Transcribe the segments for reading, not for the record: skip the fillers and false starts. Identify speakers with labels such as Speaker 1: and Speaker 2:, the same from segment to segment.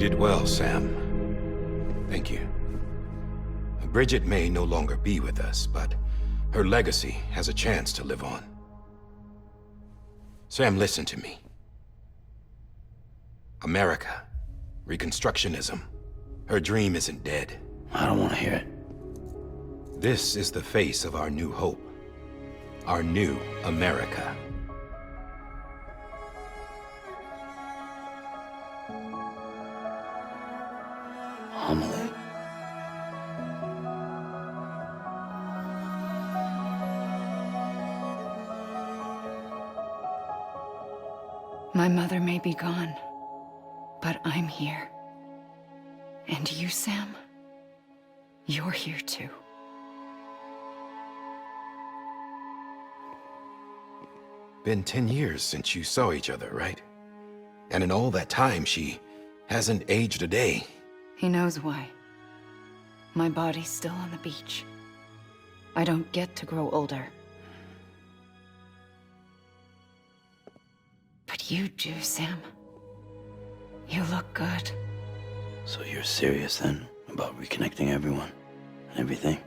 Speaker 1: did well, Sam. Thank you. Bridget may no longer be with us, but her legacy has a chance to live on. Sam, listen to me. America, Reconstructionism, her dream isn't dead.
Speaker 2: I don't want to hear it.
Speaker 1: This is the face of our new hope. Our new America.
Speaker 2: Amelie.
Speaker 3: My mother may be gone, but I'm here. And you, Sam? You're here too.
Speaker 1: Been 10 years since you saw each other, right? And in all that time, she hasn't aged a day.
Speaker 3: He knows why. My body's still on the beach. I don't get to grow older. But you do, Sam. You look good.
Speaker 2: So you're serious then, about reconnecting everyone and everything?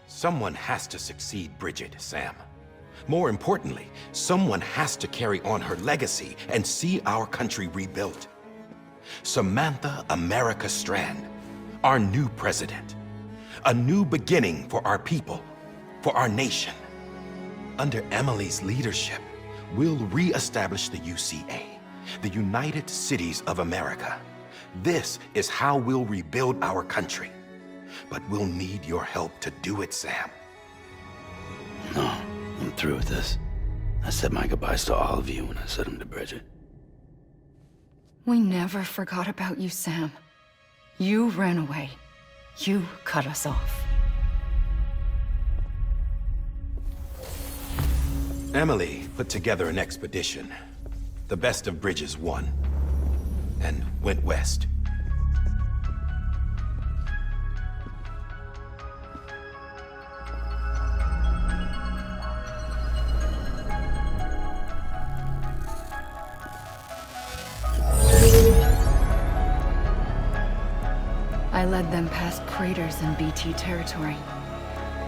Speaker 1: Someone has to succeed Bridget, Sam. More importantly, someone has to carry on her legacy and see our country rebuilt. Samantha America Strand, our new president. A new beginning for our people, for our nation. Under Amelie's leadership, we'll re-establish the UCA, the United Cities of America. This is how we'll rebuild our country. But we'll need your help to do it, Sam.
Speaker 2: No, I'm through with this. I said my goodbyes to all of you when I said them to Bridget.
Speaker 3: We never forgot about you, Sam. You ran away. You cut us off.
Speaker 1: Amelie put together an expedition. The best of Bridges won, and went west.
Speaker 3: I led them past craters in BT territory.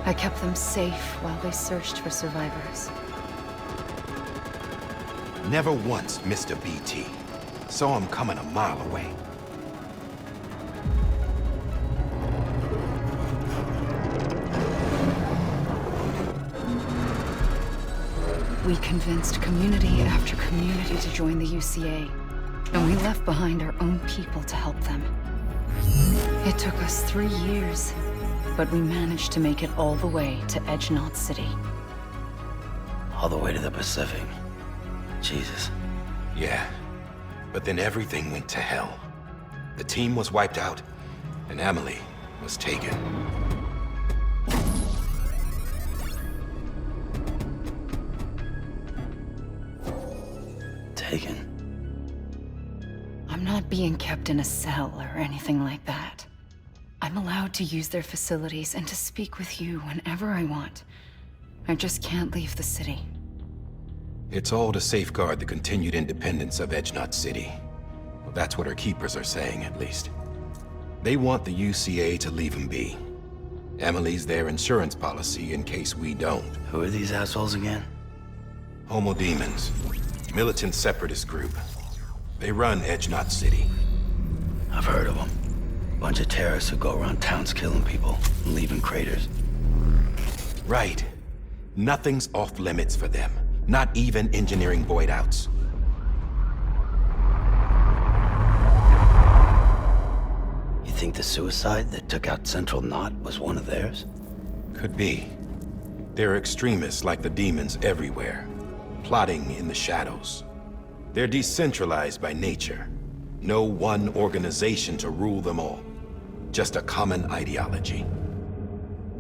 Speaker 3: I kept them safe while they searched for survivors.
Speaker 1: Never once missed a BT. Saw him coming a mile away.
Speaker 3: We convinced community after community to join the UCA, and we left behind our own people to help them. It took us 3 years, but we managed to make it all the way to Edgenot City.
Speaker 2: All the way to the Pacific. Jesus.
Speaker 1: Yeah, but then everything went to hell. The team was wiped out, and Amelie was taken.
Speaker 2: Taken?
Speaker 3: I'm not being kept in a cell or anything like that. I'm allowed to use their facilities and to speak with you whenever I want. I just can't leave the city.
Speaker 1: It's all to safeguard the continued independence of Edgenot City. Well, that's what our keepers are saying, at least. They want the UCA to leave him be. Amelie's their insurance policy in case we don't.
Speaker 2: Who are these assholes again?
Speaker 1: Homo Demons. Militant separatist group. They run Edgenot City.
Speaker 2: I've heard of them. Bunch of terrorists who go around towns killing people and leaving craters.
Speaker 1: Right. Nothing's off limits for them. Not even engineering voidouts.
Speaker 2: You think the suicide that took out Central Knot was one of theirs?
Speaker 1: Could be. There are extremists like the demons everywhere, plotting in the shadows. They're decentralized by nature. No one organization to rule them all. Just a common ideology.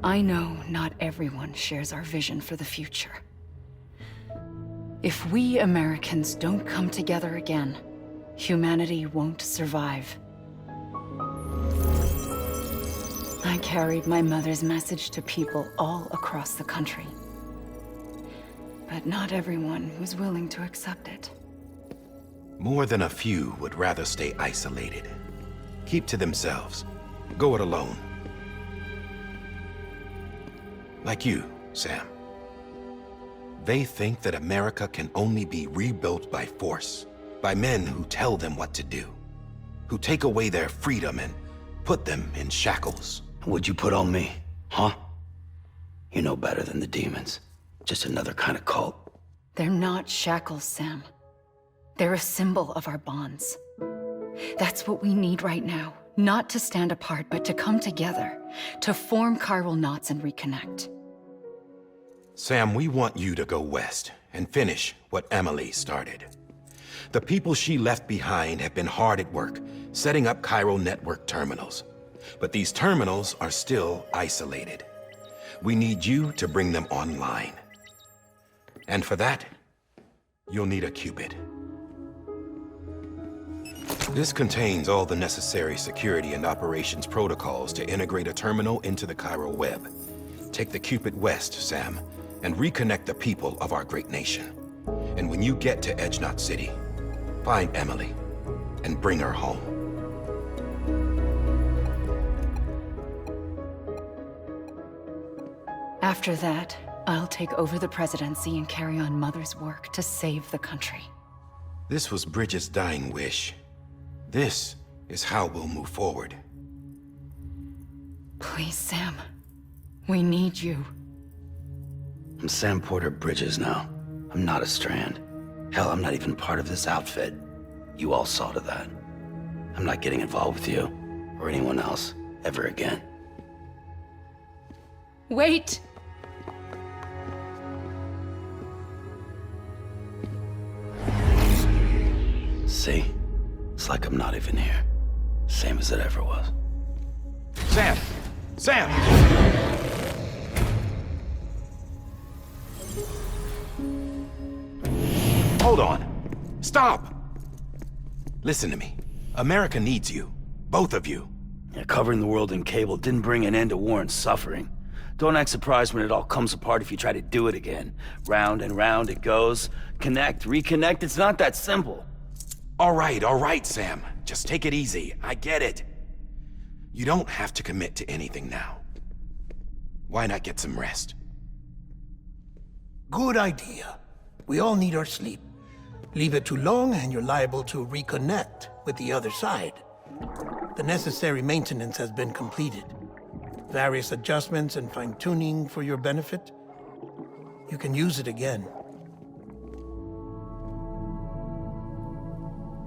Speaker 3: I know not everyone shares our vision for the future. If we Americans don't come together again, humanity won't survive. I carried my mother's message to people all across the country. But not everyone was willing to accept it.
Speaker 1: More than a few would rather stay isolated. Keep to themselves. Go it alone. Like you, Sam. They think that America can only be rebuilt by force, by men who tell them what to do, who take away their freedom and put them in shackles.
Speaker 2: What'd you put on me, huh? You know better than the demons. Just another kind of cult.
Speaker 3: They're not shackles, Sam. They're a symbol of our bonds. That's what we need right now. Not to stand apart, but to come together, to form chiral knots and reconnect.
Speaker 1: Sam, we want you to go west and finish what Amelie started. The people she left behind have been hard at work, setting up chiral network terminals. But these terminals are still isolated. We need you to bring them online. And for that, you'll need a Cupid. This contains all the necessary security and operations protocols to integrate a terminal into the chiral web. Take the Cupid west, Sam, and reconnect the people of our great nation. And when you get to Edge Knot City, find Amelie and bring her home.
Speaker 3: After that, I'll take over the presidency and carry on Mother's work to save the country.
Speaker 1: This was Bridget's dying wish. This is how we'll move forward.
Speaker 3: Please, Sam. We need you.
Speaker 2: I'm Sam Porter Bridges now. I'm not a Strand. Hell, I'm not even part of this outfit. You all saw to that. I'm not getting involved with you, or anyone else, ever again.
Speaker 3: Wait!
Speaker 2: See? It's like I'm not even here. Same as it ever was.
Speaker 1: Sam! Sam! Hold on. Stop! Listen to me. America needs you. Both of you.
Speaker 2: Yeah, covering the world in cable didn't bring an end to war and suffering. Don't act surprised when it all comes apart if you try to do it again. Round and round it goes. Connect, reconnect, it's not that simple.
Speaker 1: All right, Sam. Just take it easy. I get it. You don't have to commit to anything now. Why not get some rest?
Speaker 4: Good idea. We all need our sleep. Leave it too long and you're liable to reconnect with the other side. The necessary maintenance has been completed. Various adjustments and fine-tuning for your benefit. You can use it again.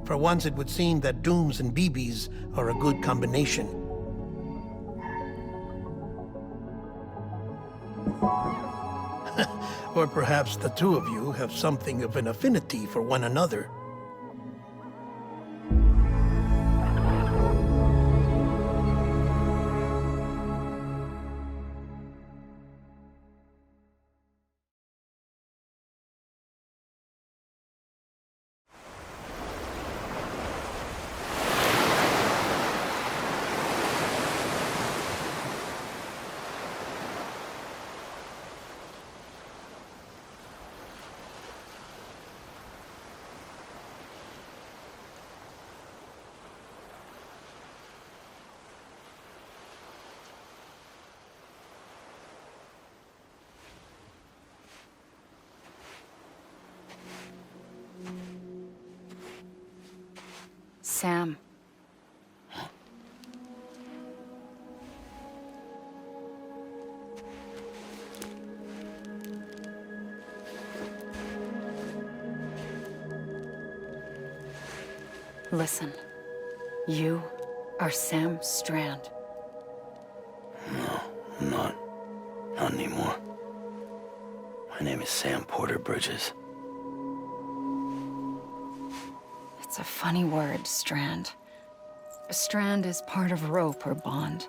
Speaker 4: For once, it would seem that Dooms and BBs are a good combination. Or perhaps the two of you have something of an affinity for one another.
Speaker 3: Sam. Listen. You are Sam Strand.
Speaker 2: No, I'm not. Not anymore. My name is Sam Porter Bridges.
Speaker 3: It's a funny word, strand. A strand is part of rope or bond,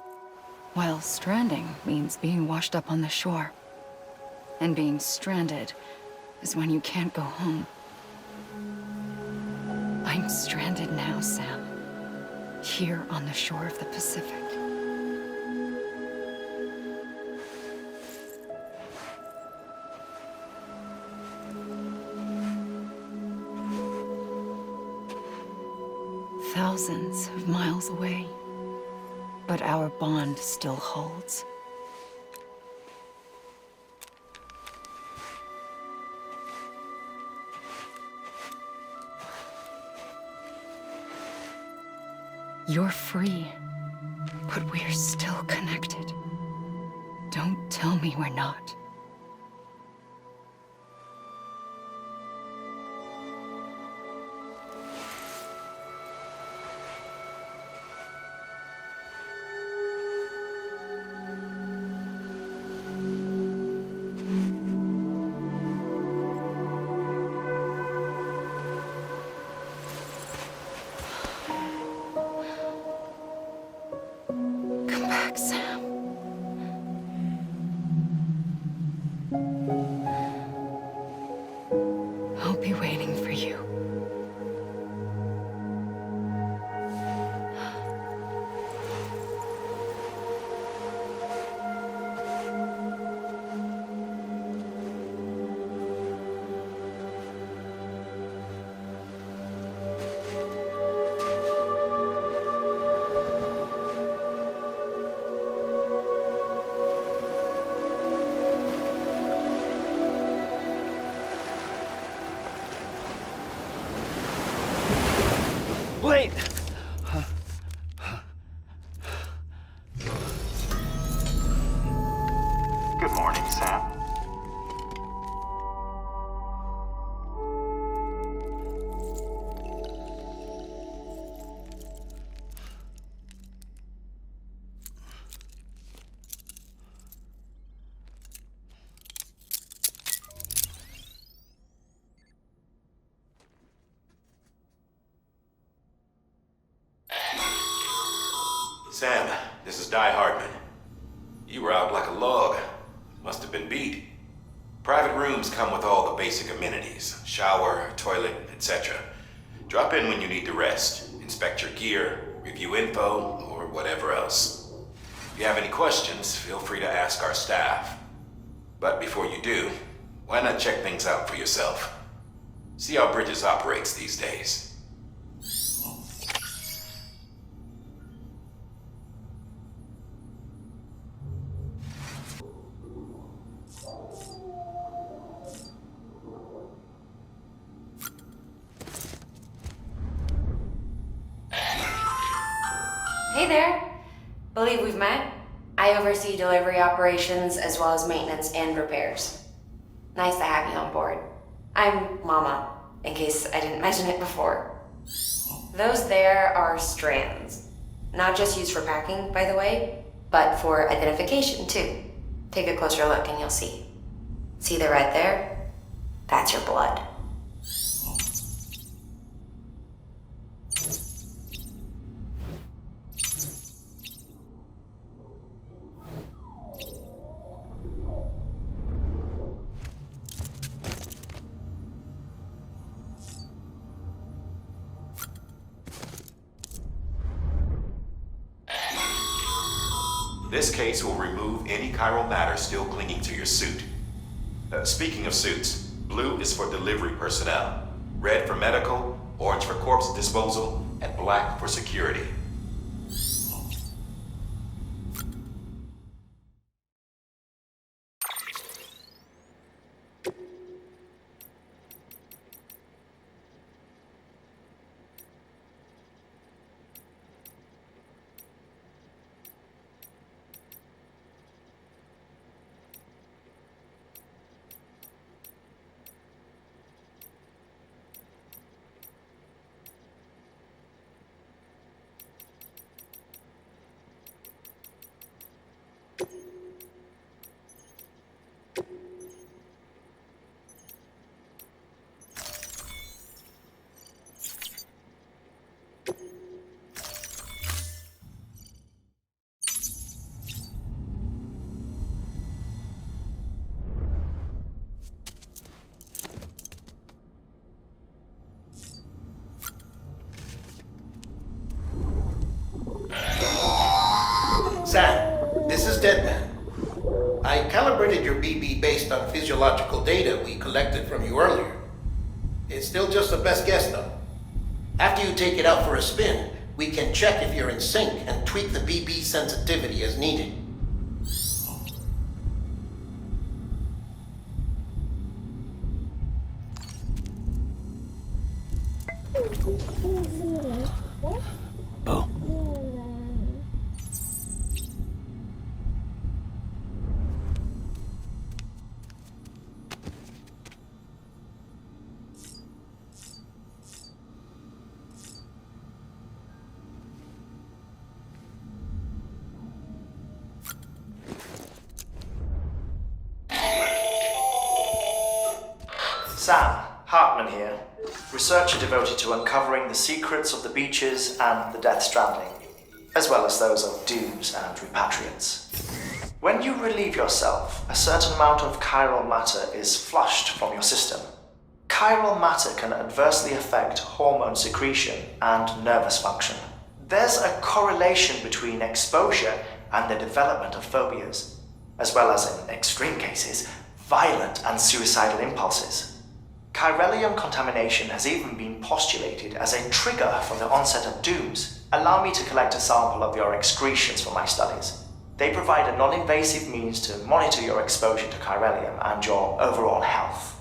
Speaker 3: while stranding means being washed up on the shore. And being stranded is when you can't go home. I'm stranded now, Sam. Here on the shore of the Pacific. thousands of miles away, but our bond still holds. You're free, but we're still connected. Don't tell me we're not. Come back, Sam. I'll be waiting for you.
Speaker 2: Wait!
Speaker 5: Good morning, Sam.
Speaker 1: Sam, this is Die Hardman. You were out like a log. Must have been beat. Private rooms come with all the basic amenities. Shower, toilet, etc. Drop in when you need to rest. Inspect your gear, review info, or whatever else. If you have any questions, feel free to ask our staff. But before you do, why not check things out for yourself? See how Bridges operates these days.
Speaker 6: Hey there! Believe we've met. I oversee delivery operations as well as maintenance and repairs. Nice to have you on board. I'm Mama, in case I didn't mention it before. Those there are strands. Not just used for packing, by the way, but for identification too. Take a closer look and you'll see. See the red there? That's your blood.
Speaker 1: This case will remove any chiral matter still clinging to your suit. Speaking of suits, blue is for delivery personnel, red for medical, orange for corpse disposal, and black for security.
Speaker 4: Sam, this is Deadman. I calibrated your BB based on physiological data we collected from you earlier. It's still just a best guess, though. After you take it out for a spin, We can check if you're in sync and tweak the BB sensitivity as needed.
Speaker 2: Bo.
Speaker 7: Sam, Hartman here, researcher devoted to uncovering the secrets of the beaches and the Death Stranding, as well as those of dooms and repatriates. When you relieve yourself, a certain amount of chiral matter is flushed from your system. Chiral matter can adversely affect hormone secretion and nervous function. There's a correlation between exposure and the development of phobias, as well as, in extreme cases, violent and suicidal impulses. Chiralium contamination has even been postulated as a trigger for the onset of dooms. Allow me to collect a sample of your excretions for my studies. They provide a non-invasive means to monitor your exposure to chiralium and your overall health.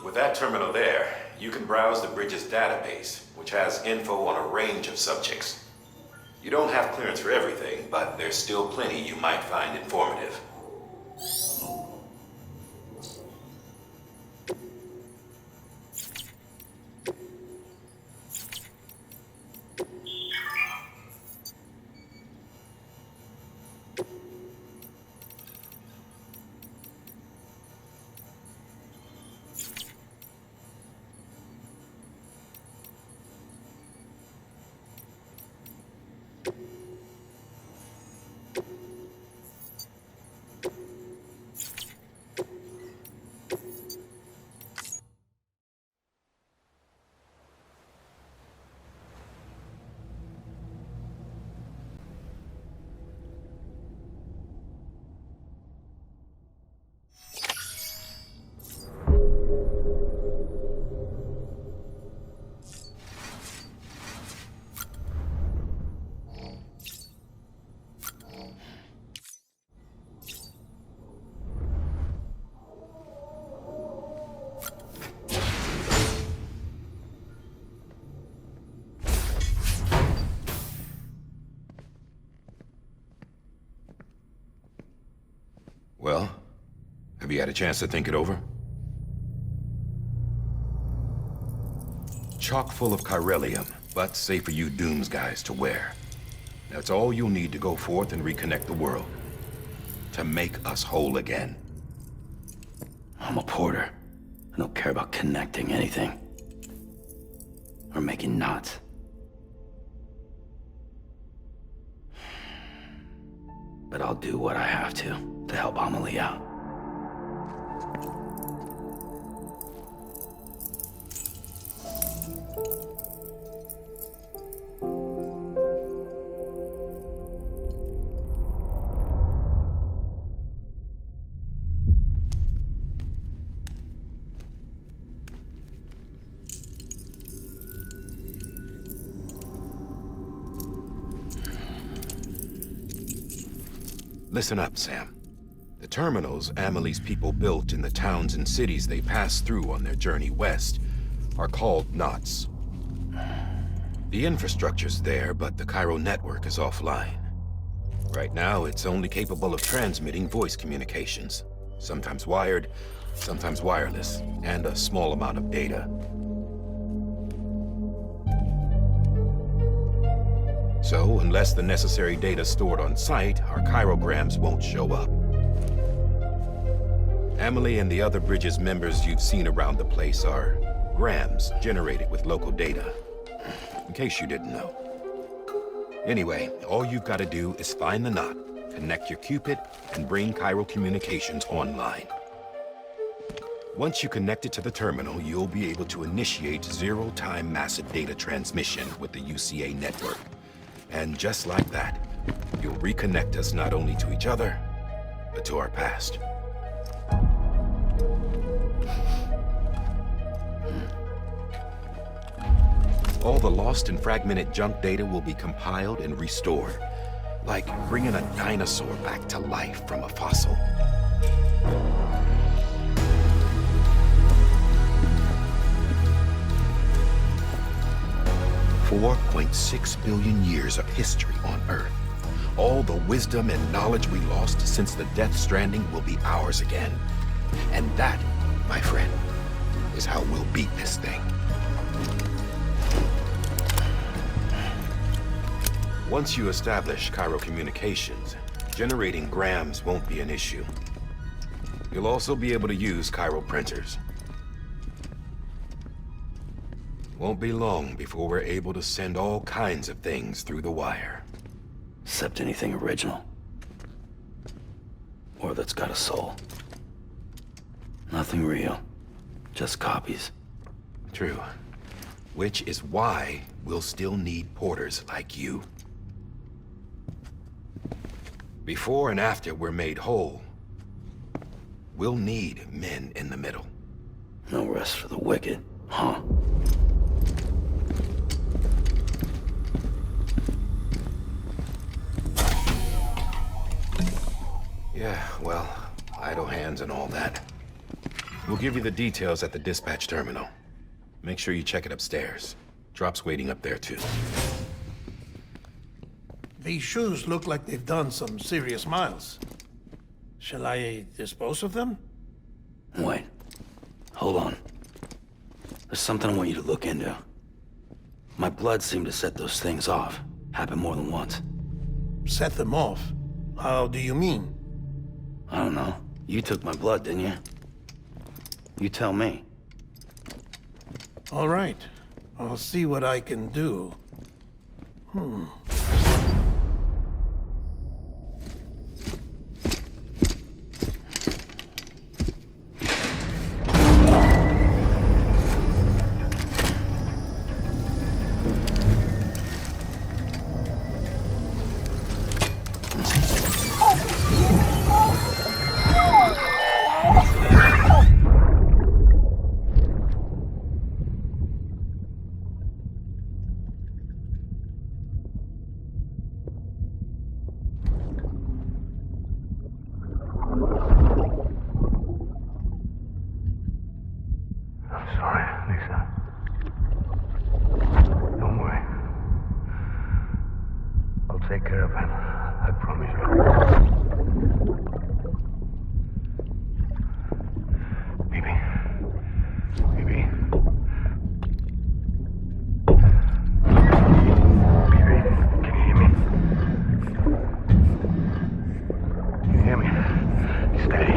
Speaker 1: With that terminal there, you can browse the bridge's database, which has info on a range of subjects. You don't have clearance for everything, but there's still plenty you might find informative. Well, have you had a chance to think it over? Chock full of chiralium, but safe for you Dooms guys to wear. That's all you'll need to go forth and reconnect the world. To make us whole again.
Speaker 2: I'm a porter. I don't care about connecting anything. Or making knots. But I'll do what I have to help Amelie out.
Speaker 1: Listen up, Sam. The terminals Amelie's people built in the towns and cities they passed through on their journey west are called knots. The infrastructure's there, but the Cairo network is offline. Right now, it's only capable of transmitting voice communications, sometimes wired, sometimes wireless, and a small amount of data. So, unless the necessary data stored on site, our chirograms won't show up. Amelie and the other Bridges members you've seen around the place are grams generated with local data. In case you didn't know. Anyway, all you've got to do is find the knot, connect your Cupid, and bring Chiral Communications online. Once you connect it to the terminal, you'll be able to initiate zero-time massive data transmission with the UCA network. And just like that, you'll reconnect us not only to each other, but to our past. All the lost and fragmented junk data will be compiled and restored, like bringing a dinosaur back to life from a fossil. 4.6 billion years of history on Earth. All the wisdom and knowledge we lost since the Death Stranding will be ours again. And that, my friend, is how we'll beat this thing. Once you establish Chiral Communications, generating grams won't be an issue. You'll also be able to use Chiral printers. Won't be long before we're able to send all kinds of things through the wire.
Speaker 2: Except anything original. Or that's got a soul. Nothing real. Just copies.
Speaker 1: True. Which is why we'll still need porters like you. Before and after we're made whole, we'll need men in the middle.
Speaker 2: No rest for the wicked, huh?
Speaker 1: Yeah, well, idle hands and all that. We'll give you the details at the dispatch terminal. Make sure you check it upstairs. Drop's waiting up there, too.
Speaker 4: These shoes look like they've done some serious miles. Shall I dispose of them?
Speaker 2: Wait. Hold on. There's something I want you to look into. My blood seemed to set those things off. Happened more than once.
Speaker 4: Set them off? How do you mean?
Speaker 2: I don't know. You took my blood, didn't you? You tell me.
Speaker 4: All right. I'll see what I can do.
Speaker 8: Take care of him. I promise you. Baby. Baby. Baby, can you hear me? Can you hear me? Steady.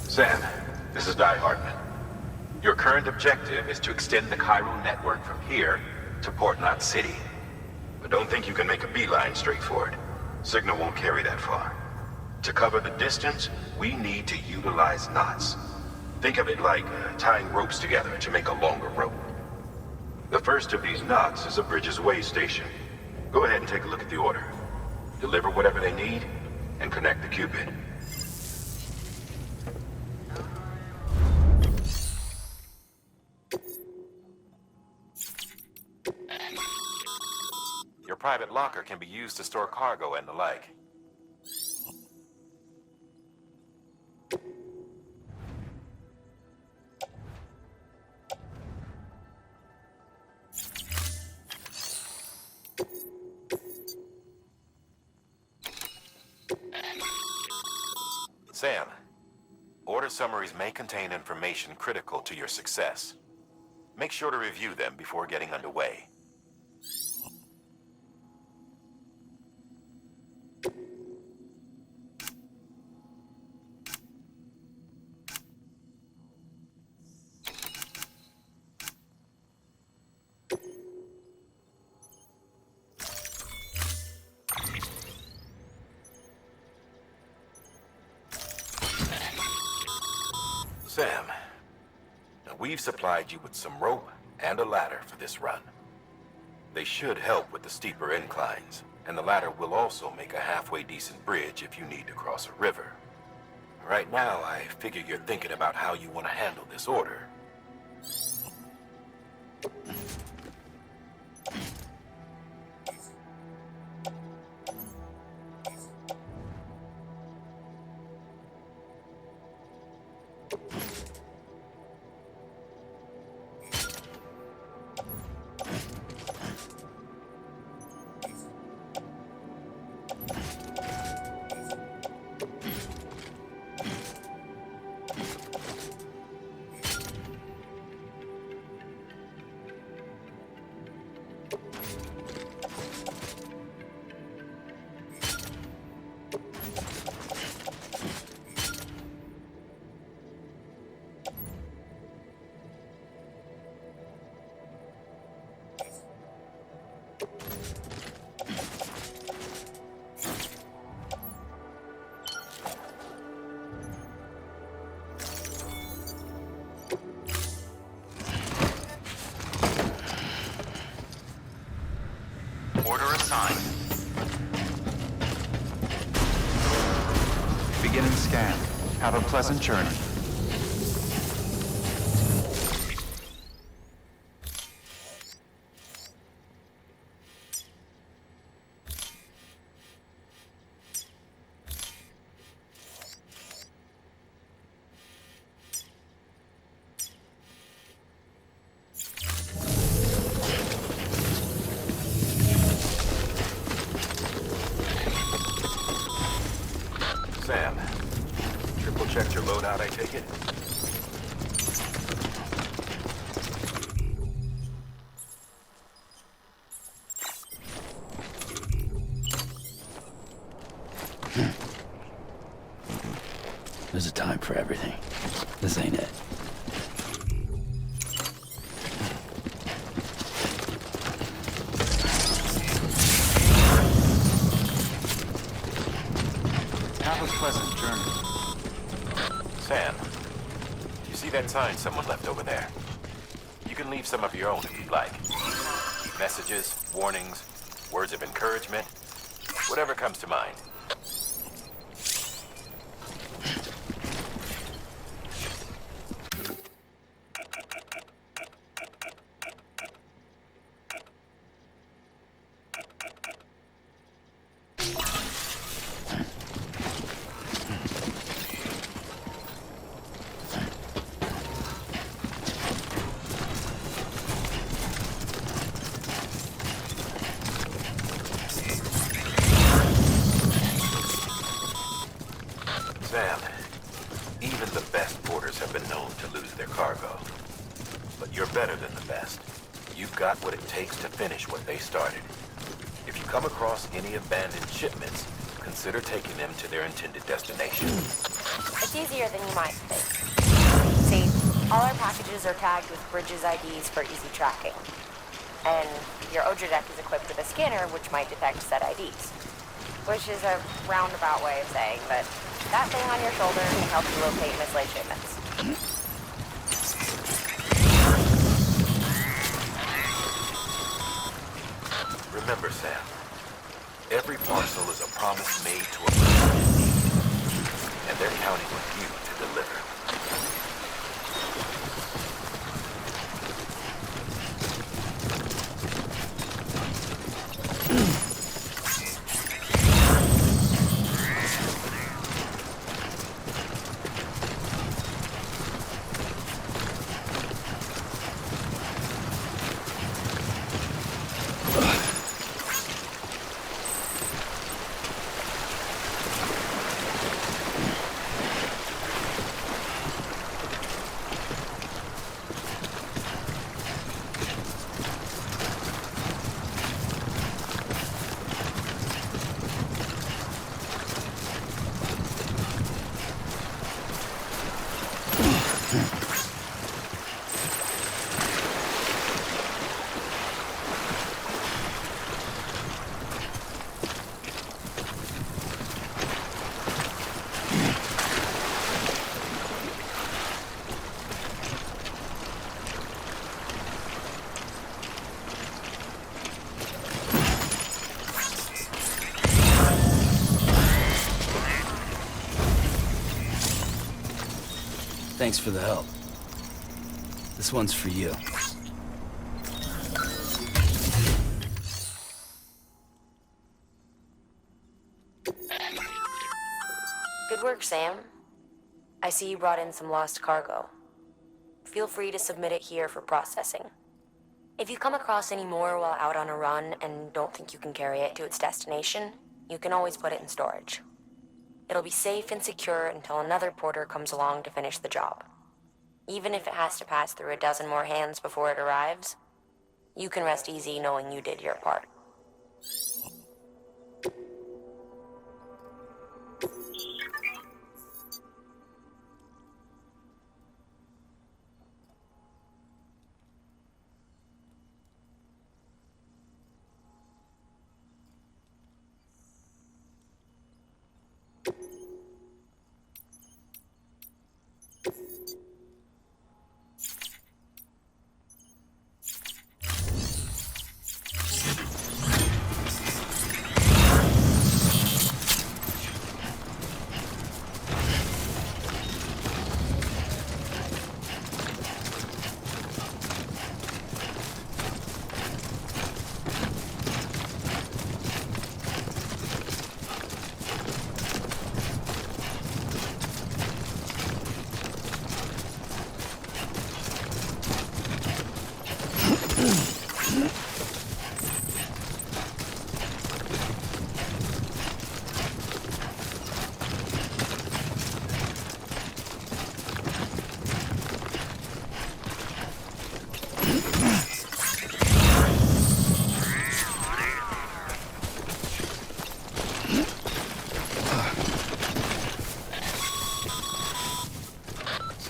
Speaker 1: Sam, this is Di Hartman. Your current objective is to extend the Chiral network from here to Port Knot City. But don't think you can make a beeline straight for it. Signal won't carry that far. To cover the distance, we need to utilize knots. Think of it like tying ropes together to make a longer rope. The first of these knots is a Bridges way station. Go ahead and take a look at the order. Deliver whatever they need, and connect the Cupid. Your private locker can be used to store cargo and the like. Sam, order summaries may contain information critical to your success. Make sure to review them before getting underway. Sam, now we've supplied you with some rope and a ladder for this run. They should help with the steeper inclines, and the ladder will also make a halfway decent bridge if you need to cross a river. Right now, I figure you're thinking about how you want to handle this order.
Speaker 9: Order assigned. Beginning scan. Have a pleasant journey.
Speaker 1: Sam, triple checked your loadout, I take it?
Speaker 2: There's a time for everything. This ain't it.
Speaker 9: Have a pleasant journey.
Speaker 1: Sam, you see that sign someone left over there? You can leave some of your own if you'd like. Messages, warnings, words of encouragement, whatever comes to mind. Sam, even the best porters have been known to lose their cargo. But you're better than the best. You've got what it takes to finish what they started. If you come across any abandoned shipments, consider taking them to their intended destination.
Speaker 6: It's easier than you might think. See, all our packages are tagged with Bridges IDs for easy tracking. And your Odra deck is equipped with a scanner which might detect said IDs. Which is a roundabout way of saying that that thing on your shoulder can help you locate mislaid shipments.
Speaker 1: Remember, Sam, every parcel is a promise made to a person in need, and they're counting on you to deliver.
Speaker 2: Thanks for the help. This one's for you.
Speaker 6: Good work, Sam. I see you brought in some lost cargo. Feel free to submit it here for processing. If you come across any more while out on a run and don't think you can carry it to its destination, you can always put it in storage. It'll be safe and secure until another porter comes along to finish the job. Even if it has to pass through a dozen more hands before it arrives, you can rest easy knowing you did your part.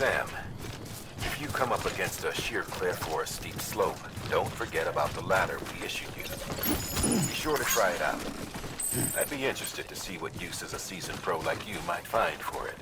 Speaker 1: Sam, if you come up against a sheer cliff or a steep slope, don't forget about the ladder we issued you. Be sure to try it out. I'd be interested to see what uses a seasoned pro like you might find for it.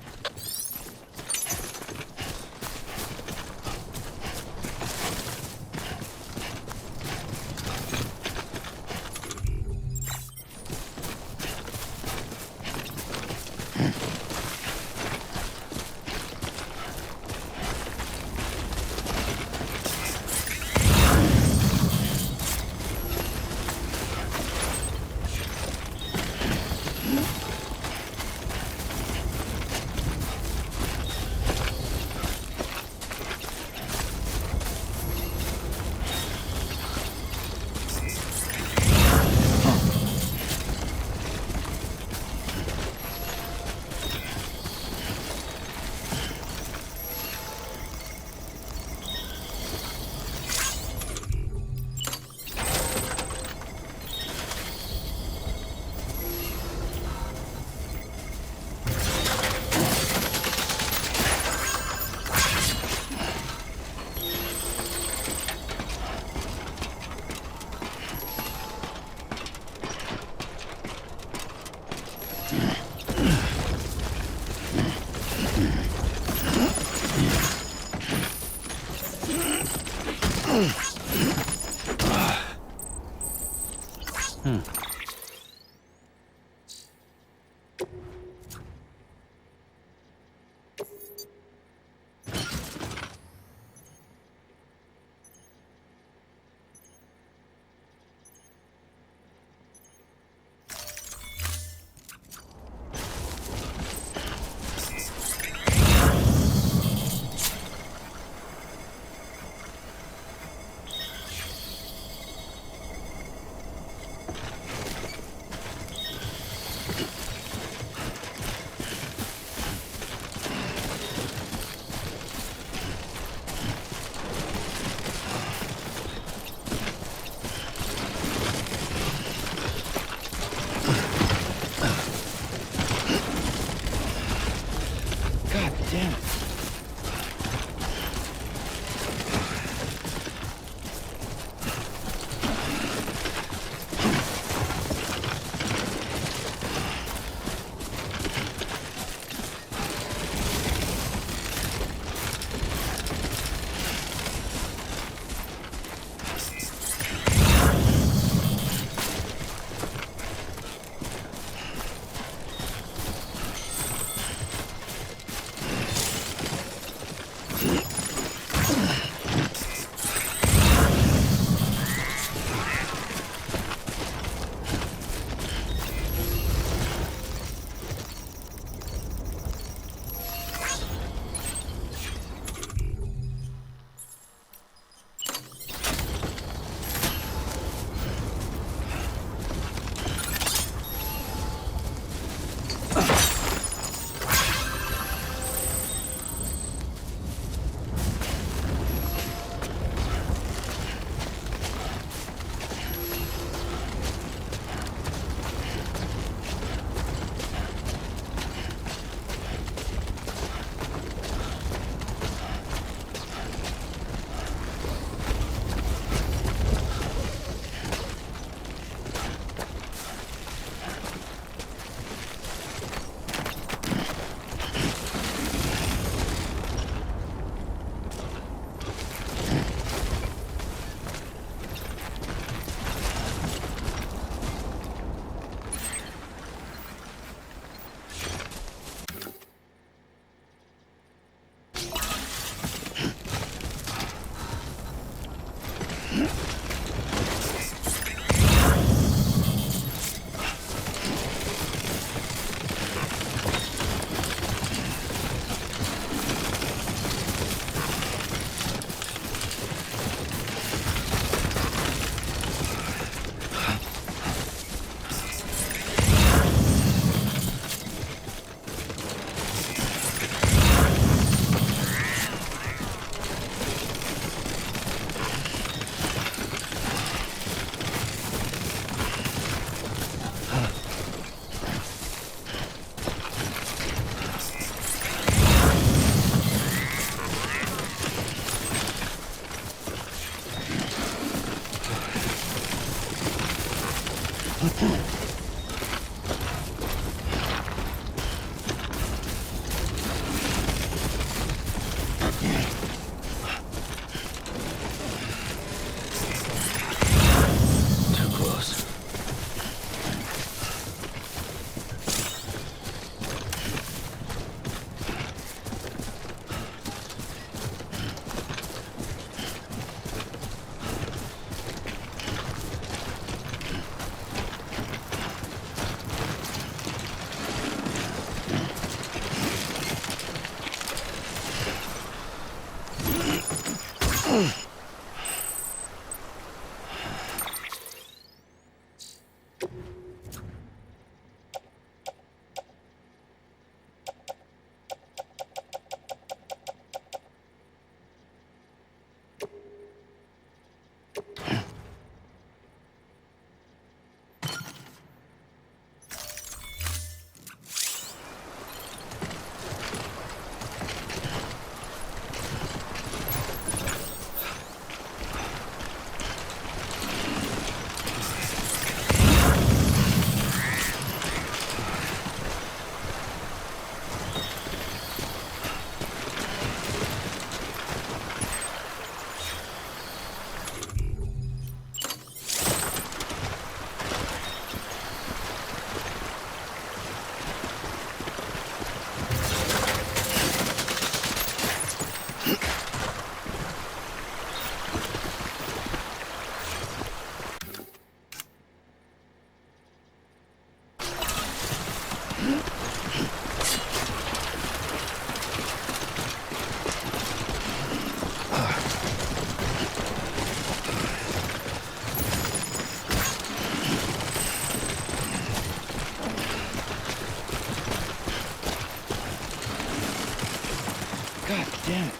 Speaker 2: God damn it.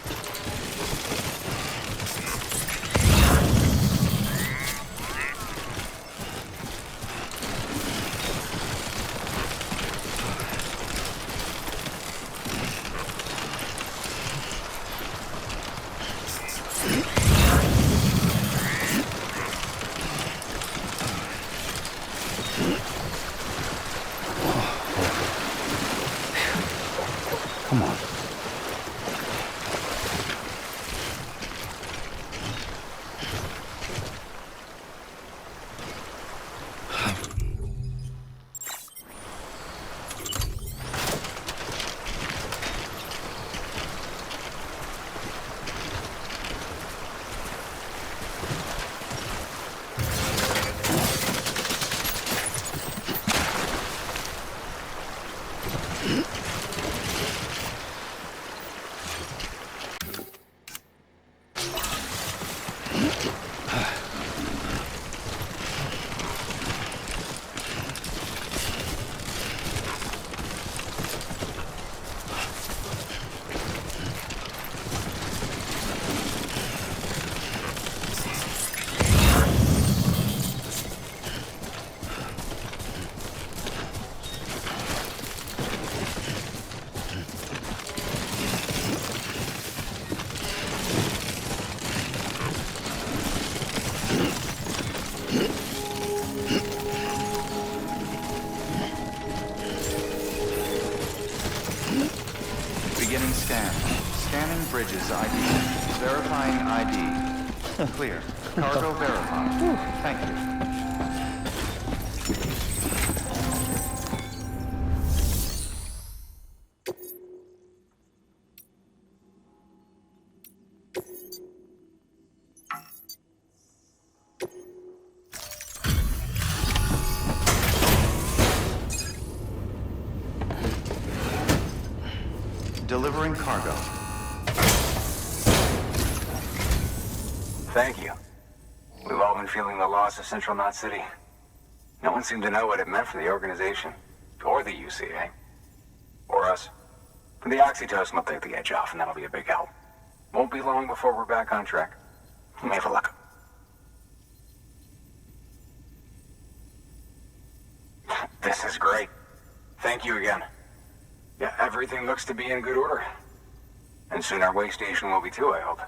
Speaker 2: Come on.
Speaker 9: Beginning scan. Scanning bridges ID. Verifying ID. Clear. Cargo verified. Thank you. Delivering cargo.
Speaker 8: Thank you. We've all been feeling the loss of Central Knot City. No one seemed to know what it meant for the organization, or the UCA, or us. The oxytocin will take the edge off, and that'll be a big help. Won't be long before we're back on track. You may have a luck. This is great. Thank you again. Yeah, everything looks to be in good order. And soon our way station will be too, I hope.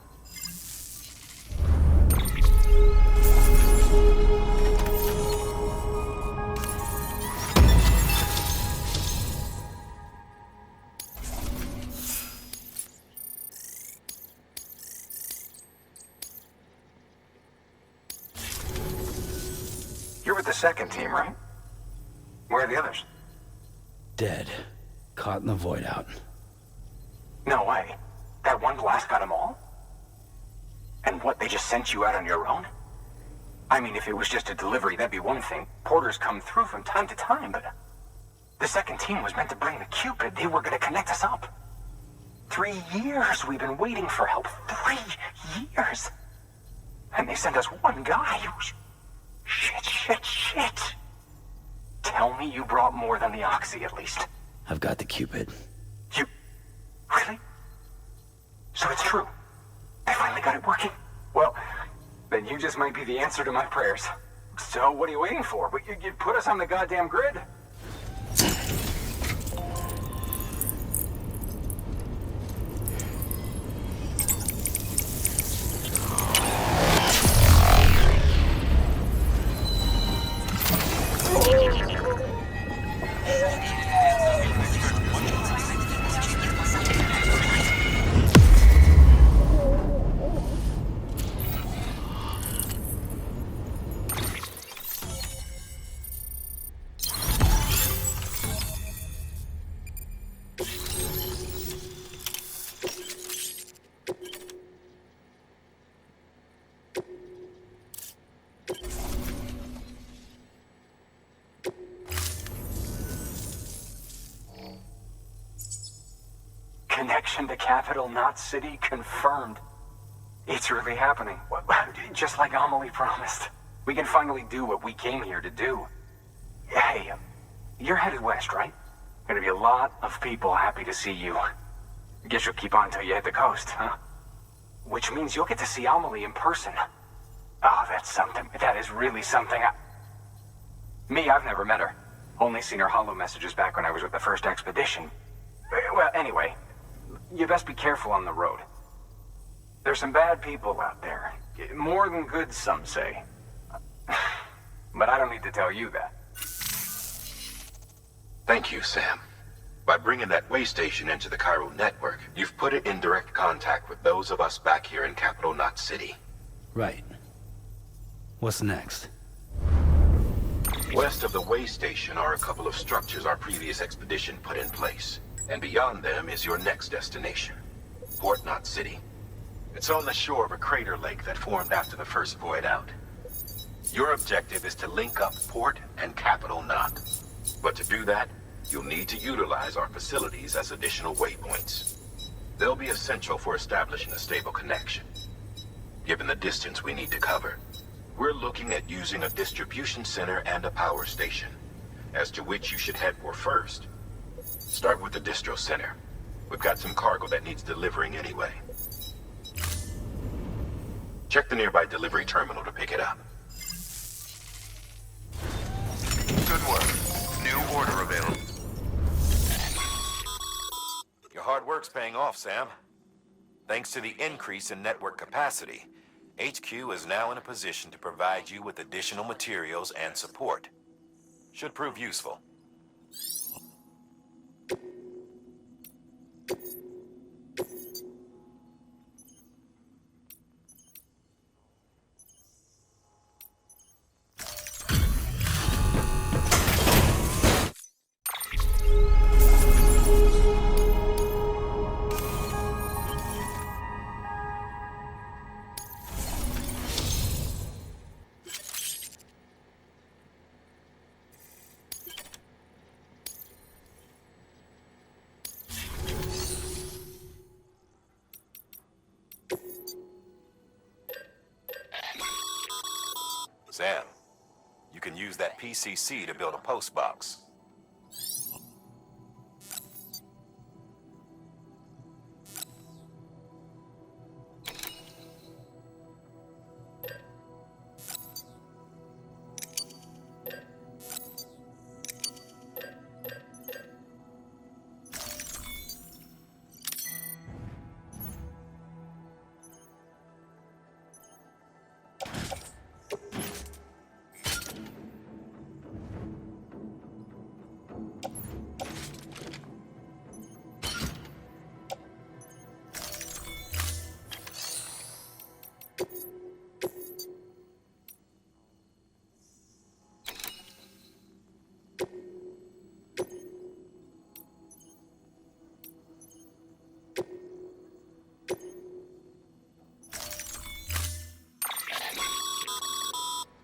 Speaker 8: You're with the second team, right? Where are the others?
Speaker 2: Dead. Caught in the void out.
Speaker 8: No way. That one blast got them all? And what, they just sent you out on your own? I mean, if it was just a delivery, that'd be one thing. Porters come through from time to time, but... The second team was meant to bring the Cupid. They were gonna connect us up. 3 years we've been waiting for help. 3 years! And they sent us one guy who's... Shit. Tell me you brought more than the Oxy, at least.
Speaker 2: I've got the Cupid.
Speaker 8: You... Really? So it's true. I finally got it working. Well, then you just might be the answer to my prayers. So what are you waiting for? You put us on the goddamn grid? Connection to Capital Knot City confirmed. It's really happening. Just like Amelie promised. We can finally do what we came here to do. Hey, you're headed west, right? Gonna be a lot of people happy to see you. Guess you'll keep on until you hit the coast, huh? Which means you'll get to see Amelie in person. Oh, that's something. That is really something. I've never met her. Only seen her holo messages back when I was with the first expedition. Well, anyway, you best be careful on the road. There's some bad people out there. More than good, some say. But I don't need to tell you that.
Speaker 1: Thank you, Sam. By bringing that way station into the Cairo network, you've put it in direct contact with those of us back here in Capital Knot City.
Speaker 2: Right. What's next?
Speaker 1: West of the way station are a couple of structures our previous expedition put in place. And beyond them is your next destination, Port Knot City. It's on the shore of a crater lake that formed after the first void out. Your objective is to link up Port and Capital Knot. But to do that, you'll need to utilize our facilities as additional waypoints. They'll be essential for establishing a stable connection. Given the distance we need to cover, we're looking at using a distribution center and a power station, as to which you should head for first. Start with the distro center. We've got some cargo that needs delivering anyway. Check the nearby delivery terminal to pick it up.
Speaker 9: Good work. New order available.
Speaker 1: Your hard work's paying off, Sam. Thanks to the increase in network capacity, HQ is now in a position to provide you with additional materials and support. Should prove useful. Sam, you can use that PCC to build a post box.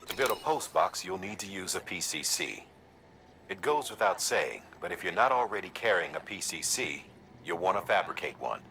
Speaker 1: To build a post box, you'll need to use a PCC. It goes without saying, but if you're not already carrying a PCC, you'll want to fabricate one.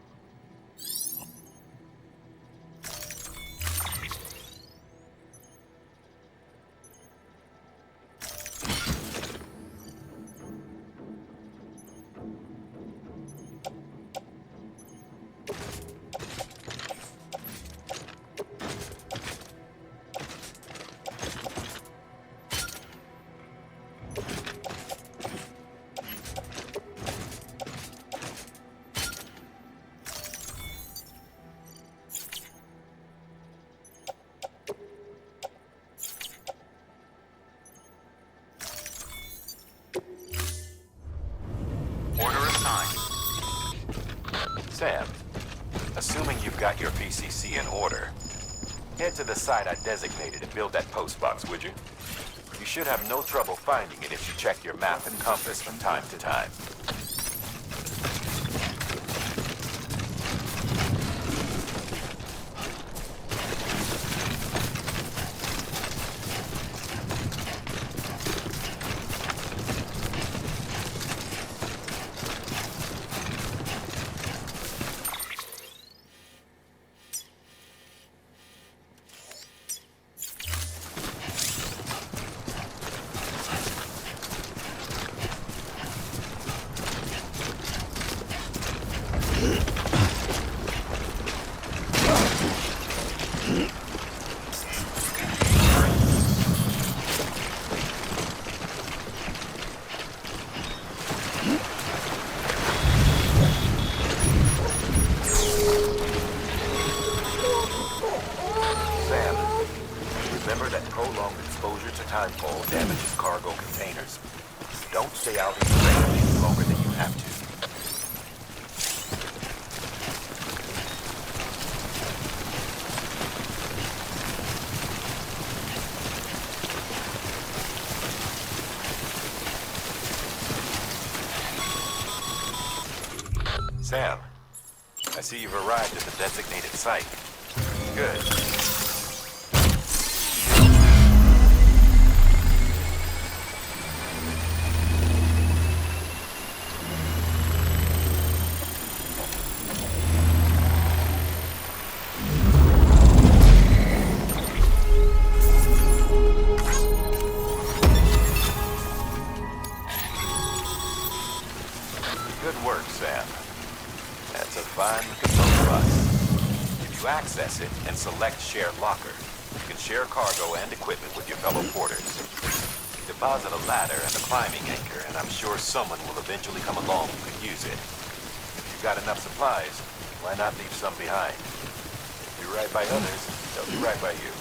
Speaker 1: Sam, assuming you've got your PCC in order, head to the site I designated and build that post box, would you? You should have no trouble finding it if you check your map and compass from time to time.
Speaker 9: Remember that prolonged exposure to timefall damages cargo containers. Don't stay out in the rain any longer than you have to. Sam, I see you've arrived at the designated site. Good. Good work, Sam. That's a fine looking bus. If you access it and select Shared Locker, you can share cargo and equipment with your fellow porters. Deposit a ladder and a climbing anchor, and I'm sure someone will eventually come along who can use it. If you've got enough supplies, why not leave some behind? If you're right by others, they'll be right by you.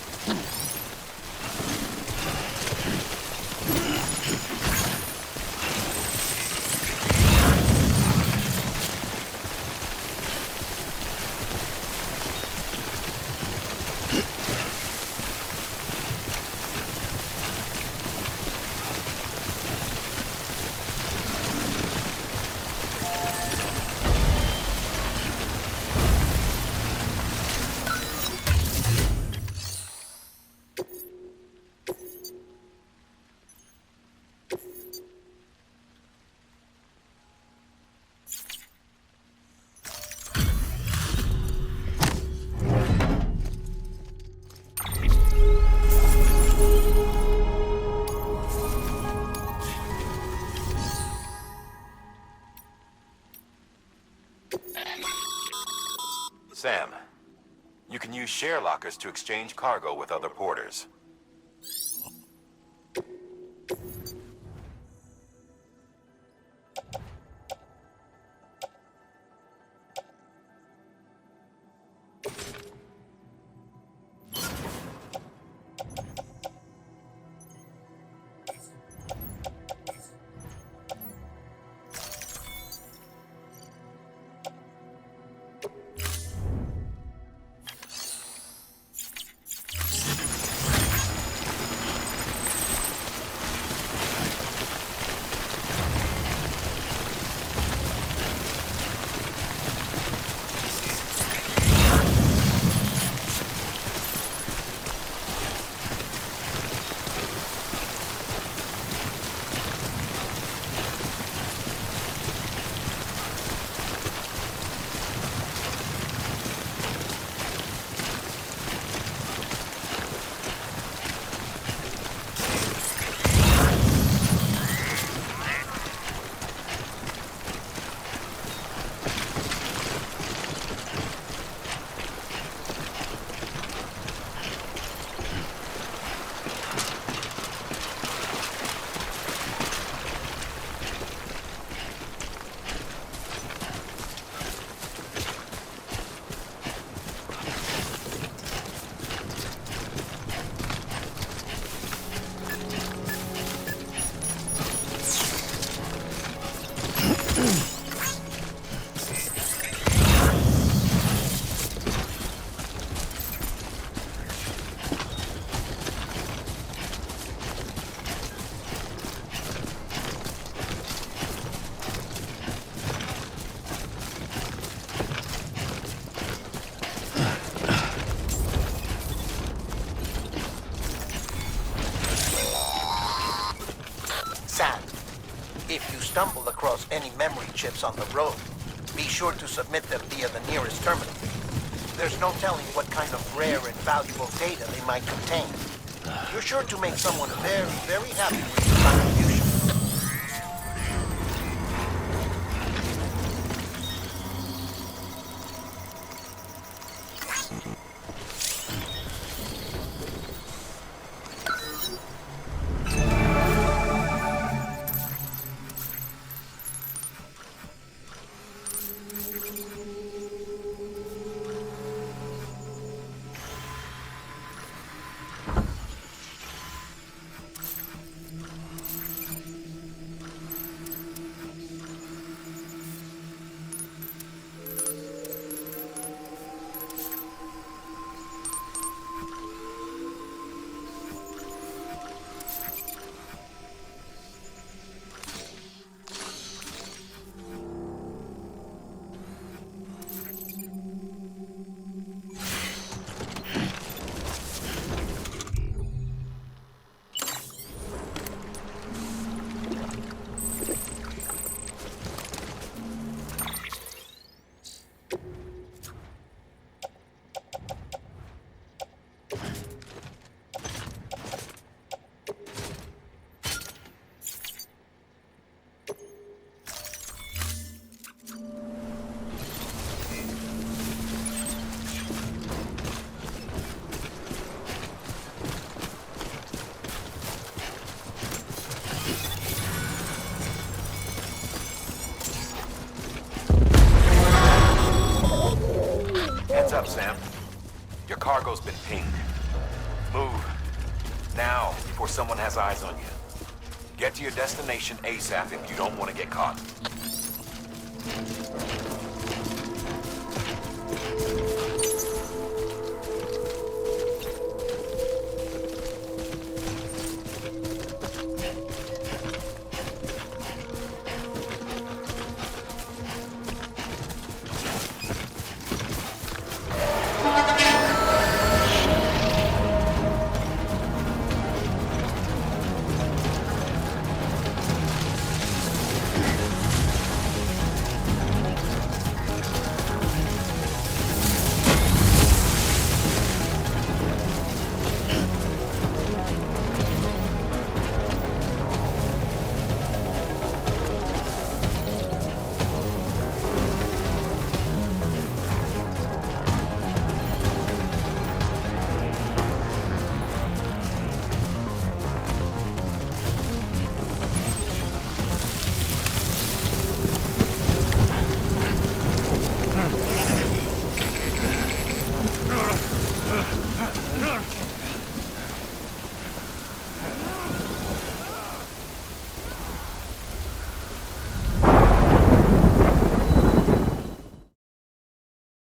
Speaker 9: Sam, you can use share lockers to exchange cargo with other porters.
Speaker 4: Sam, if you stumble across any memory chips on the road, be sure to submit them via the nearest terminal. There's no telling what kind of rare and valuable data they might contain. You're sure to make someone very, very happy with your contribution.
Speaker 9: up, Sam. Your cargo's been pinged. Move. Now, before someone has eyes on you. Get to your destination ASAP if you don't want to get caught.